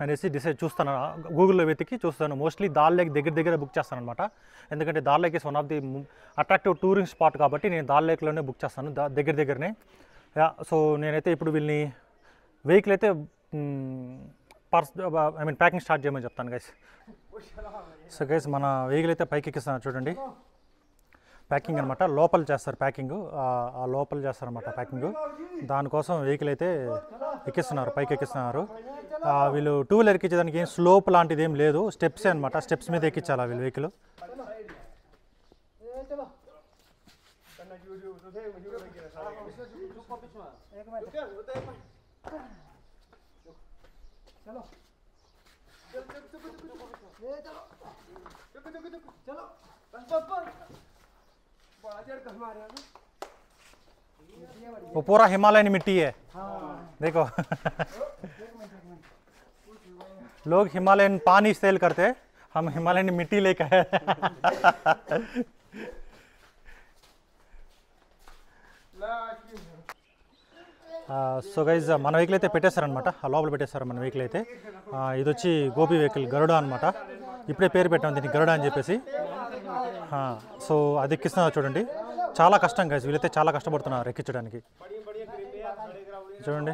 అనేసి చూస్తాను, గూగుల్లో వెతికి చూస్తాను. మోస్ట్లీ దాల్ లేక్ దగ్గర బుక్ చేస్తాను అనమాట. ఎందుకంటే dal lake is one of the attractive touring spot కాబట్టి నేను దాల్ లేక్లోనే బుక్ చేస్తాను, దగ్గరనే. సో నేనైతే ఇప్పుడు వీళ్ళని వెహికల్ అయితే ప్యాకింగ్ స్టార్ట్ చేయమని చెప్తాను గైస్. సో గైస్ మన వెహికల్ అయితే పైకి ఎక్కిస్తాను చూడండి. ప్యాకింగ్ అనమాట, లోపల చేస్తారు ప్యాకింగ్, ఆ లోపల చేస్తారనమాట ప్యాకింగ్. దానికోసం వెహికల్ అయితే ఎక్కిస్తున్నారు, పైకి ఎక్కిస్తున్నారు. వీళ్ళు టూ వీలర్ ఎక్కించేదానికి ఏం స్లోప్ లాంటిది ఏం లేదు, స్టెప్సే అనమాట. స్టెప్స్ మీద ఎక్కించాలి వీళ్ళు వెహికల్. वो पूरा हिमालयन मिट्टी है, देखो। लोग हिमालयन पानी सेल करते, हम हिमालयन मिट्टी लेकर आए। సో గైజ్ మన వెహికల్ అయితే పెట్టేశారనమాట, ఆ లోపల పెట్టేశారు మన వెహికల్ అయితే. ఇది వచ్చి గోపి వెహికల్, గరుడ అనమాట. ఇప్పుడే పేరు పెట్టాం దీనికి, గరుడ అని చెప్పేసి. సో అది ఎక్కిస్తున్నారు చూడండి. చాలా కష్టం గైజ్, వీళ్ళైతే చాలా కష్టపడుతున్నారు ఎక్కించడానికి. చూడండి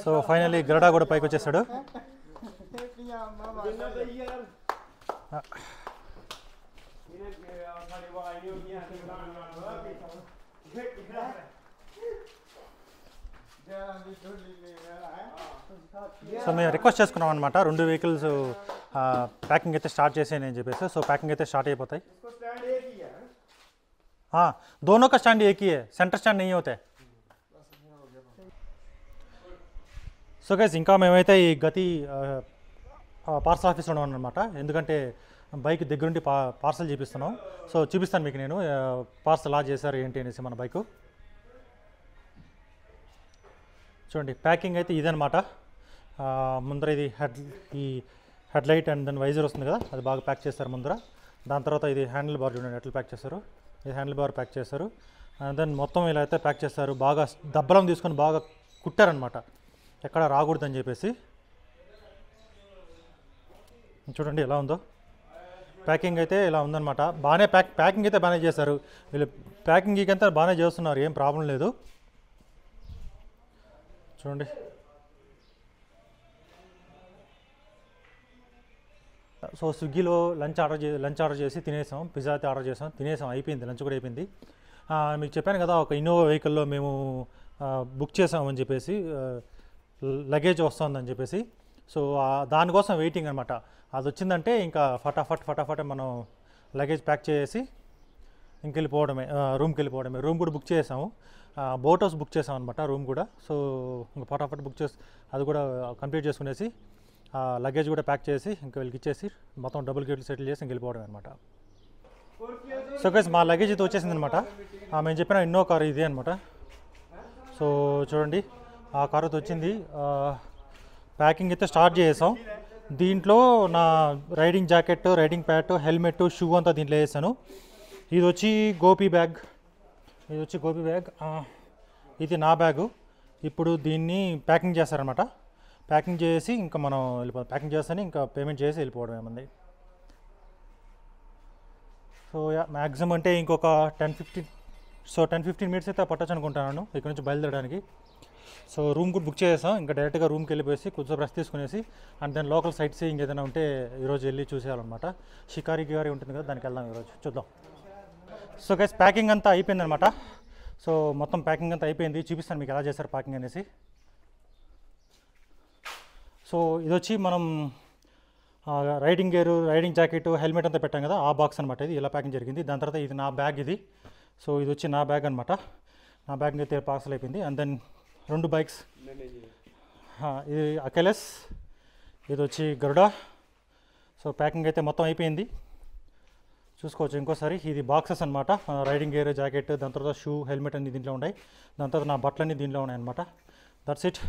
సో ఫైనల్లీ గరుడా కూడా పైకి వచ్చేసాడు. సో మేము రిక్వెస్ట్ చేసుకున్నాం అనమాట, రెండు వెహికల్స్ ప్యాకింగ్ అయితే స్టార్ట్ చేసేయని అని చెప్పేసి. సో ప్యాకింగ్ అయితే స్టార్ట్ అయిపోతాయి. दोनों का स्टैंड एक ही है, सेंटर स्टैंड नहीं होते. సో గైస్ ఇంకా మేమైతే ఈ గతి పార్సల్ ఆఫీస్లో ఉన్నాం అనమాట. ఎందుకంటే బైక్ దగ్గరుండి పార్సల్ చూపిస్తున్నాం. సో చూపిస్తాను మీకు నేను పార్సల్ ఎలా చేశారు ఏంటి అనేసి మన బైకు. చూడండి ప్యాకింగ్ అయితే ఇదనమాట. ముందర ఇది headlight and then visor వస్తుంది కదా, అది బాగా ప్యాక్ చేస్తారు ముందర. దాని తర్వాత ఇది హ్యాండిల్ బార్ చూడండి ఎట్లా ప్యాక్ చేస్తారు. ఇది హ్యాండిల్ బార్ ప్యాక్ చేస్తారు. అండ్ దెన్ మొత్తం ఇలా అయితే ప్యాక్ చేస్తారు. బాగా దబ్బలం తీసుకొని బాగా కుట్టారనమాట, ఎక్కడ రాకూడదని చెప్పేసి. చూడండి ఎలా ఉందో ప్యాకింగ్ అయితే ఇలా ఉందన్నమాట. బాగానే ప్యాకింగ్ అయితే బాగానే చేశారు వీళ్ళు. ప్యాకింగ్ అంతా బాగానే చేస్తున్నారు, ఏం ప్రాబ్లం లేదు. చూడండి సో స్విగ్గీలో లంచ్ ఆర్డర్ చేసి తినేసాం. పిజ్జా అయితే ఆర్డర్ చేసాం, తినేసాం, అయిపోయింది, లంచ్ కూడా అయిపోయింది. మీకు చెప్పాను కదా ఒక ఇన్నోవా వెహికల్లో మేము బుక్ చేసామని చెప్పేసి, లగేజ్ వస్తుందని చెప్పేసి. సో దానికోసం వెయిటింగ్ అనమాట. అది వచ్చిందంటే ఇంకా ఫటాఫట్ మనం లగేజ్ ప్యాక్ చేసి ఇంకెళ్ళిపోవడమే, రూమ్కి వెళ్ళిపోవడమే. రూమ్ కూడా బుక్ చేసాము, బోట్ హౌస్ బుక్ చేసాం అనమాట రూమ్ కూడా. సో ఇంకా ఫటాఫట్ బుక్ చేసి అది కూడా కంప్లీట్ చేసుకునేసి లగేజ్ కూడా ప్యాక్ చేసి ఇంకా వీళ్ళకి ఇచ్చేసి మొత్తం డబుల్ గేట్లు సెటిల్ చేసి ఇంక వెళ్ళిపోవడం అనమాట. సో గైస్ మా లగేజ్ అయితే వచ్చేసింది అనమాట. మేము చెప్పిన ఇన్నో కారు ఇదే అనమాట. సో చూడండి ఆ కారు అయితే వచ్చింది. ప్యాకింగ్ అయితే స్టార్ట్ చేసాం. దీంట్లో నా riding jacket, riding Pat, helmet, shoe అంతా దీంట్లో వేసాను. ఇది వచ్చి గోపి బ్యాగ్, ఇది నా బ్యాగు. ఇప్పుడు దీన్ని ప్యాకింగ్ చేస్తారనమాట. ప్యాకింగ్ చేసి ఇంకా మనం ప్యాకింగ్ చేస్తాను, ఇంకా పేమెంట్ చేసి వెళ్ళిపోవడం ఏమంది. సో మ్యాక్సిమం అంటే ఇంకొక 10-15 మినిట్స్ అయితే పట్టచ్చు అనుకుంటున్నాను ఇక్కడ నుంచి బయలుదేరడానికి. సో రూమ్ కూడా బుక్ చేసాం. ఇంకా డైరెక్ట్గా రూమ్కి వెళ్ళిపోయి కొంచెం రెస్ట్ తీసుకునేసి and then local sightseeing ఏదైనా ఉంటే ఈరోజు వెళ్ళి చూసేయాలన్నమాట. షికారి గికారి ఉంటుంది కదా, దానికి వెళ్దాం ఈరోజు, చూద్దాం. సో గైస్ ప్యాకింగ్ అంతా అయిపోయిందనమాట. సో మొత్తం ప్యాకింగ్ అంతా అయిపోయింది, చూపిస్తాను మీకు ఎలా చేస్తారు ప్యాకింగ్ అనేసి. సో ఇది వచ్చి మనం riding gear, riding jacket, helmet అంతా పెట్టాం కదా, ఆ బాక్స్ అనమాట. ఇది ఇలా ప్యాకింగ్ జరిగింది. దాని తర్వాత ఇది నా బ్యాగ్ ఇది. సో ఇది వచ్చి నా బ్యాగ్ అనమాట. నా బ్యాగ్ అయితే పార్సల్ అయిపోయింది. అండ్ దెన్ 2 బైక్స్, ఇది అకెలెస్, ఇది వచ్చి గరుడా. సో ప్యాకింగ్ అయితే మొత్తం అయిపోయింది, చూసుకోవచ్చు ఇంకోసారి. ఇది బాక్సెస్ అనమాట, రైడింగ్ గేర్, జాకెట్, దాని తర్వాత షూ, హెల్మెట్ అన్ని దీంట్లో ఉన్నాయి. దాని తర్వాత నా బట్టలన్నీ దీంట్లో ఉన్నాయి అనమాట. That's it.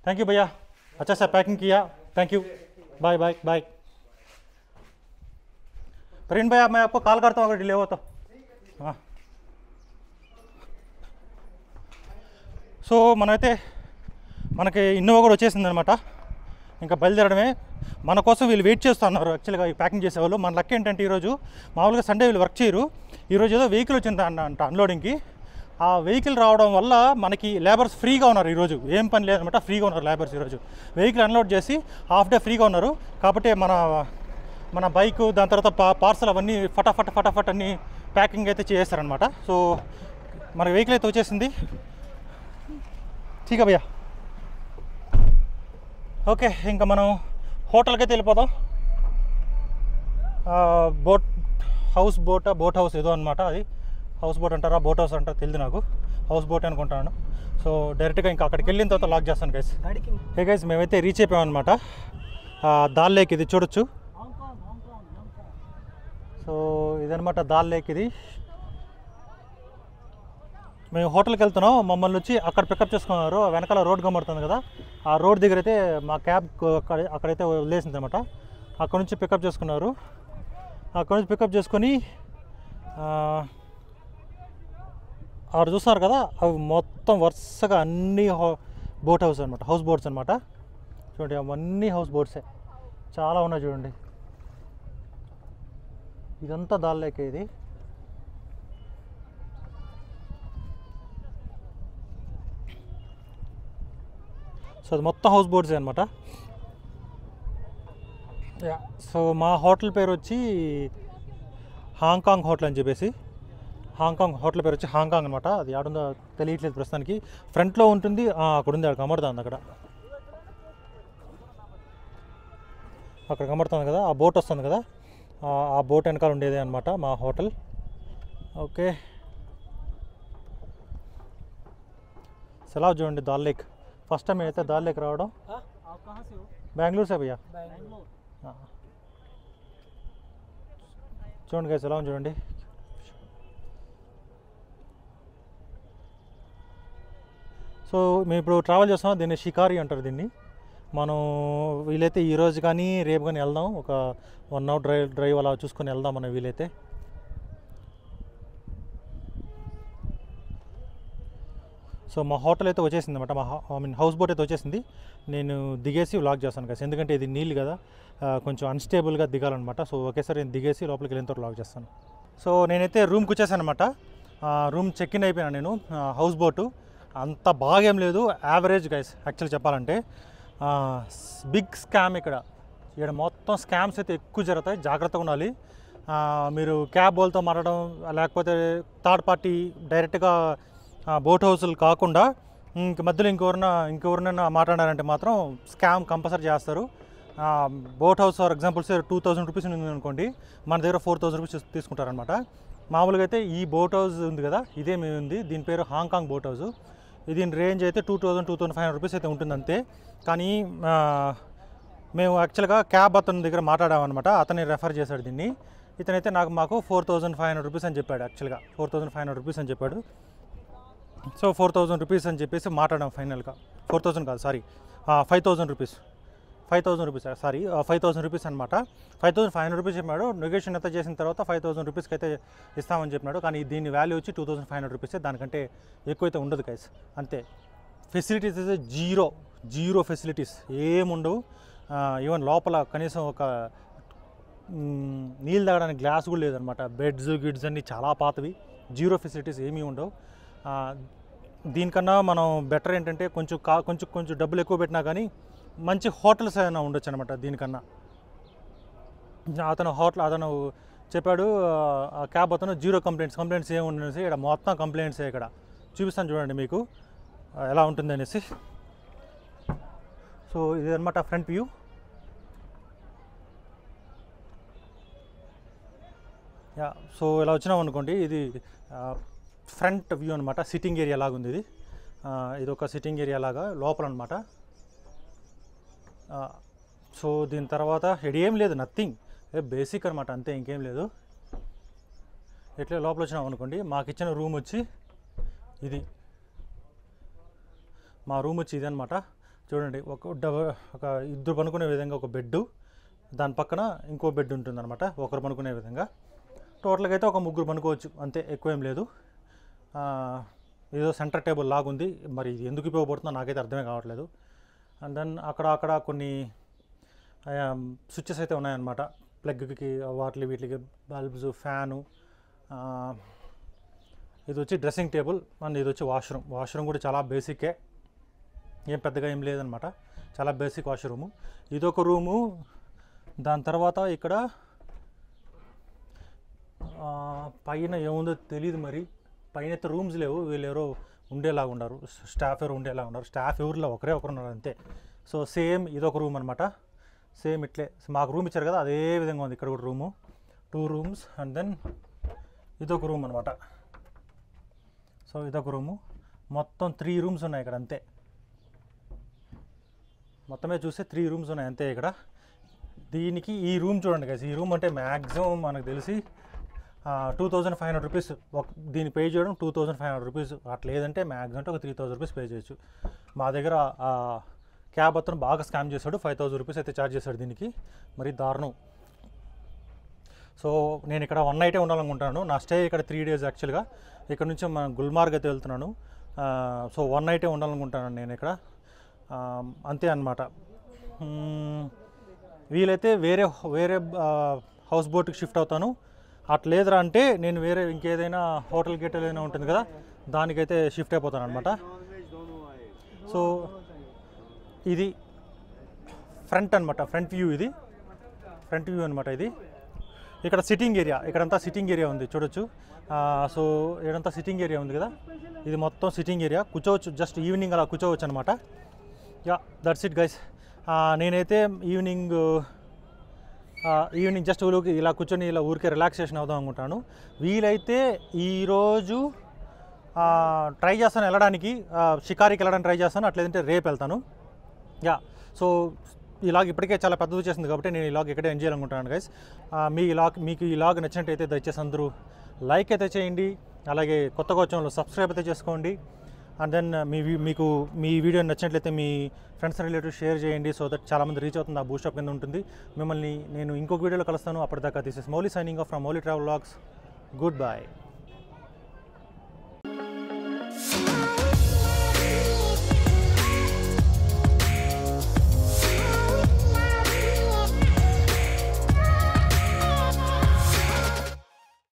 థ్యాంక్ యూ భయ్యా, अच्छा सा पैकिंग किया, thank you, bye bye bye. Praveen भैया मैं आपको कॉल करता हूँ अगर डिले हो तो. हाँ. సో మనకి ఇన్నోవా కూడా వచ్చేసింది అనమాట. ఇంకా బయలుదేరడమే. మన కోసం వీళ్ళు వెయిట్ చేస్తున్నారు యాక్చువల్గా ఈ ప్యాకింగ్ చేసేవాళ్ళు. మన లక్ ఏంటంటే ఈరోజు మామూలుగా సండే వీళ్ళు వర్క్ చేయరు. ఈరోజు ఏదో వెహికల్ వచ్చింది అంట అన్లోడింగ్కి. ఆ వెహికల్ రావడం వల్ల మనకి లేబర్స్ ఫ్రీగా ఉన్నారు ఈరోజు. ఏం పని లేదనమాట, ఫ్రీగా ఉన్నారు లేబర్స్ ఈరోజు. వెహికల్ అన్లోడ్ చేసి హాఫ్ డే ఫ్రీగా ఉన్నారు. కాబట్టి మన బైక్, దాని తర్వాత పార్సల్ అవన్నీ ఫటాఫట్ అన్నీ ప్యాకింగ్ అయితే చేస్తారనమాట. సో మన వెహికల్ అయితే వచ్చేసింది. ठीक है भैया, ఓకే. ఇంకా మనం హోటల్కి అయితే వెళ్ళిపోదాం. బోట్ హౌస్ ఏదో అనమాట. అది హౌస్ బోట్ అంటారా, బోట్ హౌస్ అంటారా తెలియదు నాకు. హౌస్ బోట్ అనుకుంటాను. సో డైరెక్ట్గా ఇంకా అక్కడికి వెళ్ళిన తర్వాత లాక్ చేస్తాను గైస్. హే గైస్, మేమైతే రీచ్ అయిపోయామన్నమాట. దాల్ లేక్ ఇది చూడొచ్చు. సో ఇదనమాట దాల్ లేక్ ఇది. మేము హోటల్కి వెళ్తున్నాం. మమ్మల్ని వచ్చి అక్కడ పికప్ చేసుకున్నారు. వెనకాల రోడ్ కనబడుతుంది కదా, ఆ రోడ్ దగ్గర అయితే మా క్యాబ్ అక్కడైతే వదిలేసింది అనమాట. అక్కడ నుంచి పికప్ చేసుకున్నారు. అక్కడ నుంచి పికప్ చేసుకొని అక్కడ చూస్తున్నారు కదా, అవి మొత్తం వరుసగా అన్ని బోట్ హౌస్ అనమాట, హౌస్ బోట్స్ అనమాట. చూడండి అవన్నీ హౌస్ బోట్సే, చాలా ఉన్నాయి చూడండి. ఇదంతా దాల్ లేక్ ఇది. సో అది మొత్తం హౌస్ బోట్సే అనమాట. సో మా హోటల్ పేరు వచ్చి హాంకాంగ్ హోటల్ అని చెప్పేసి. హాంకాంగ్ హోటల్ పేరు వచ్చి హాంకాంగ్ అనమాట. అది ఆడుందో తెలియట్లేదు ప్రస్తుతానికి. ఫ్రంట్లో ఉంటుంది, అక్కడ ఉంది, అక్కడ కమడుతుంది, అక్కడ కమడుతుంది కదా, ఆ బోట్ వస్తుంది కదా, ఆ బోట్ వెనకాల ఉండేది అనమాట మా హోటల్. ఓకే, సెలవు చూడండి దాల్ లేక్. ఫస్ట్ టైం అయితే దాల్ లేక్ రావడం. బెంగళూరు సే భయ్యా. చూడండి గైస్, ఎలా చూడండి. సో మేము ఇప్పుడు ట్రావెల్ చేస్తాం, దీన్ని షికారి అంటారు దీన్ని. మనం వీలైతే ఈరోజు కానీ రేపు కానీ వెళ్దాం, ఒక 1 అవర్ డ్రైవ్ అలా చూసుకొని వెళ్దాం మనం వీలైతే. సో మా హోటల్ అయితే వచ్చేసింది అనమాట, హౌస్ బోట్ అయితే వచ్చేసింది. నేను దిగేసి వ్లాగ్ చేస్తాను కదా, ఎందుకంటే ఇది నీళ్ళు కదా, కొంచెం అన్స్టేబుల్గా దిగాలన్నమాట. సో ఒకేసారి నేను దిగేసి లోపలికి వెళ్ళిన తర్వాత వ్లాగ్ చేస్తాను. సో నేనైతే రూమ్కి వచ్చేసాను అనమాట. రూమ్ చెక్ ఇన్ అయిపోయాను నేను. హౌస్ బోటు అంత బాగేం లేదు, యావరేజ్ గైస్ యాక్చువల్లీ చెప్పాలంటే. బిగ్ స్కామ్ ఇక్కడ ఇక్కడ మొత్తం స్కామ్స్ అయితే ఎక్కువ జరుగుతాయి, జాగ్రత్తగా ఉండాలి. మీరు క్యాబ్ వాళ్ళతో మాట్లాడడం, లేకపోతే థర్డ్ పార్టీ డైరెక్ట్గా బోట్ హౌస్లు కాకుండా మధ్యలో ఇంకెవరినైనా మాట్లాడారంటే మాత్రం స్కామ్ కంపల్సరీ చేస్తారు. Boat house for example 2000 rupees ఉంది అనుకోండి, మన దగ్గర 4000 రూపీస్ తీసుకుంటారనమాట. మామూలుగా అయితే ఈ బోట్ హౌస్ ఉంది కదా, ఇదే మేము ఉంది, దీని పేరు హాంకాంగ్ బోట్ హౌస్. దీని రేంజ్ అయితే 2500 రూపీస్ అయితే ఉంటుంది అంతే. కానీ మేము యాక్చువల్గా క్యాబ్ అతని దగ్గర మాట్లాడామన్నమాట, అతన్ని రెఫర్ చేశాడు దీన్ని. ఇతనైతే మాకు 4500 రూపీస్ అని చెప్పాడు. యాక్చువల్గా 4500 రూపీస్ అని చెప్పాడు. సో 4000 రూపీస్ అని చెప్పేసి మాట్లాడాం ఫైనల్గా. 4000 కాదు, sorry 5000 rupees, 5000 rupees, sorry 5000 rupees అనమాట. 5500 రూపీస్ చెప్పాడు. నెగోషియేషన్ ఎంత చేసిన తర్వాత 5000 రూపీస్కి అయితే ఇస్తామని చెప్పినాడు. కానీ దీని వాల్యూ వచ్చి 2500 రూపీసే, దానికంటే ఎక్కువైతే ఉండదు గైస్, అంతే. ఫెసిలిటీస్ అయితే జీరో ఫెసిలిటీస్ ఏముండవు. ఈవెన్ లోపల కనీసం ఒక నీళ్ళు తాగడానికి గ్లాస్ కూడా లేదనమాట. బెడ్స్ గిడ్స్ అన్నీ చాలా పాతవి, జీరో ఫెసిలిటీస్ ఏమీ ఉండవు. దీనికన్నా మనం బెటర్ ఏంటంటే కొంచెం డబ్బులు ఎక్కువ పెట్టినా కానీ మంచి హోటల్స్ ఏమైనా ఉండొచ్చు అనమాట దీనికన్నా. అతను చెప్పాడు, ఆ క్యాబ్ అతను జీరో కంప్లైంట్స్ ఏమి ఉండేసి, ఇక్కడ మొత్తం కంప్లైంట్సే. ఇక్కడ చూపిస్తాను చూడండి మీకు ఎలా ఉంటుంది అనేసి. సో ఇది అనమాట ఫ్రంట్ వ్యూ. సో ఇలా వచ్చినాం అనుకోండి, ఇది ఫ్రంట్ వ్యూ అనమాట. సిట్టింగ్ ఏరియా లాగా ఉంది ఇది ఒక సిట్టింగ్ ఏరియా లాగా లోపల అనమాట. సో దీని తర్వాత ఏం లేదు, నథింగ్, బేసిక్ అనమాట, అంతే, ఇంకేం లేదు. ఎట్లా లోపల వచ్చినాం అనుకోండి, మాకు ఇచ్చిన రూమ్ వచ్చి ఇది, మా రూమ్ వచ్చి ఇది అనమాట. చూడండి, ఒక ఇద్దరు పనుకునే విధంగా ఒక బెడ్, దాని పక్కన ఇంకో బెడ్ ఉంటుంది అనమాట, ఒకరు పనుకునే విధంగా. టోటల్గా అయితే ఒక ముగ్గురు పనుకోవచ్చు అంతే, ఎక్కువేం లేదు. ఏదో సెంటర్ టేబుల్ లాగుంది, మరి ఇది ఎందుకు ఉపయోగపడుతుందో నాకైతే అర్థమే కావట్లేదు. అండ్ దెన్ అక్కడ కొన్ని స్విచ్చెస్ అయితే ఉన్నాయన్నమాట, ప్లగ్కి వీటికి బల్బ్స్, ఫ్యాను. ఇది వచ్చి డ్రెస్సింగ్ టేబుల్ అండ్ ఇది వచ్చి వాష్రూమ్ కూడా చాలా బేసికే, ఏం పెద్దగా ఏం లేదనమాట, చాలా బేసిక్ వాష్రూము. ఇదొక రూము. దాని తర్వాత ఇక్కడ పైన ఏముందో తెలియదు, మరి పైన అయితే రూమ్స్ లేవు, వీళ్ళు ఎవరో ఉండేలాగా ఉన్నారు, స్టాఫ్ ఎవరు ఉండేలాగా ఉన్నారు. స్టాఫ్ ఎవరిలో ఒకరు ఉన్నారు అంతే. సో సేమ్ ఇదొక రూమ్ అనమాట, సేమ్ ఇట్లే మాకు రూమ్ ఇచ్చారు కదా అదే విధంగా ఉంది ఇక్కడ కూడా రూము. 2 రూమ్స్ అండ్ దెన్ ఇదొక రూమ్ అనమాట. సో ఇదొక రూము, మొత్తం 3 రూమ్స్ ఉన్నాయి ఇక్కడ అంతే. మొత్తమే చూస్తే 3 రూమ్స్ ఉన్నాయి అంతే ఇక్కడ. దీనికి ఈ రూమ్ చూడండి గైస్, ఈ రూమ్ అంటే మ్యాక్సిమం మనకు తెలిసి 2500 రూపీస్ దీన్ని పే చేయడం, 2500 రూపీస్ అట్లా, లేదంటే మ్యాక్సిమం అంటే ఒక 3000 రూపీస్ పే చేయొచ్చు. మా దగ్గర క్యాబ్ అతను బాగా స్కామ్ చేశాడు, 5000 రూపీస్ అయితే ఛార్జ్ చేశాడు దీనికి, మరి దారుణం. సో నేను ఇక్కడ 1 నైటే ఉండాలనుకుంటున్నాను, నా స్టే ఇక్కడ 3 డేస్ యాక్చువల్గా. ఇక్కడ నుంచి మనం గుల్మార్గ్ అయితే వెళ్తున్నాను. సో 1 నైటే ఉండాలనుకుంటున్నాను నేను ఇక్కడ, అంతే అన్నమాట. వీలైతే వేరే హౌస్ బోట్కి షిఫ్ట్ అవుతాను. అట్లా లేదురా అంటే నేను వేరే ఇంకేదైనా హోటల్ ఏదైనా ఉంటుంది కదా, దానికైతే షిఫ్ట్ అయిపోతాను అనమాట. సో ఇది ఫ్రంట్ అనమాట, ఫ్రంట్ వ్యూ అనమాట ఇది. ఇక్కడ సిట్టింగ్ ఏరియా, ఇక్కడంతా సిట్టింగ్ ఏరియా ఉంది చూడొచ్చు. సో ఇక్కడంతా సిట్టింగ్ ఏరియా ఉంది కదా, ఇది మొత్తం సిట్టింగ్ ఏరియా, కూర్చోవచ్చు, జస్ట్ ఈవినింగ్ అలా కూర్చోవచ్చు అనమాట. That's it guys. నేనైతే ఈవినింగ్ జస్ట్ ఇలా కూర్చొని ఇలా ఊరికే రిలాక్సేషన్ అవుదాం అనుకుంటాను. వీలైతే ఈరోజు ట్రై చేస్తాను వెళ్ళడానికి, షికారికి వెళ్ళడానికి ట్రై చేస్తాను, అట్లేదంటే రేపు వెళ్తాను. సో ఇలాగ ఇప్పటికే చాలా పెద్దది చేసింది కాబట్టి నేను ఇలాగ ఇక్కడే ఎంజాయ్ చేయాలనుకుంటున్నాను గైస్. మీకు ఈ లాగ్ నచ్చినట్టయితే దయచేసి అందరూ లైక్ అయితే చేయండి, అలాగే కొత్తగా వచ్చిన వాళ్ళు సబ్స్క్రైబ్ అయితే చేసుకోండి. అండ్ దెన్ మీకు మీ వీడియో నచ్చినట్లయితే మీ ఫ్రెండ్స్ రిలేటివ్స్ షేర్ చేయండి, సో దట్ చాలామంది రీచ్ అవుతుంది, ఆ బూస్టప్ కింద ఉంటుంది. మిమ్మల్ని నేను ఇంకొక వీడియోలో కలుస్తాను. అప్పటిదాకా this is Mouli signing off from Mouli travel vlogs. Good bye.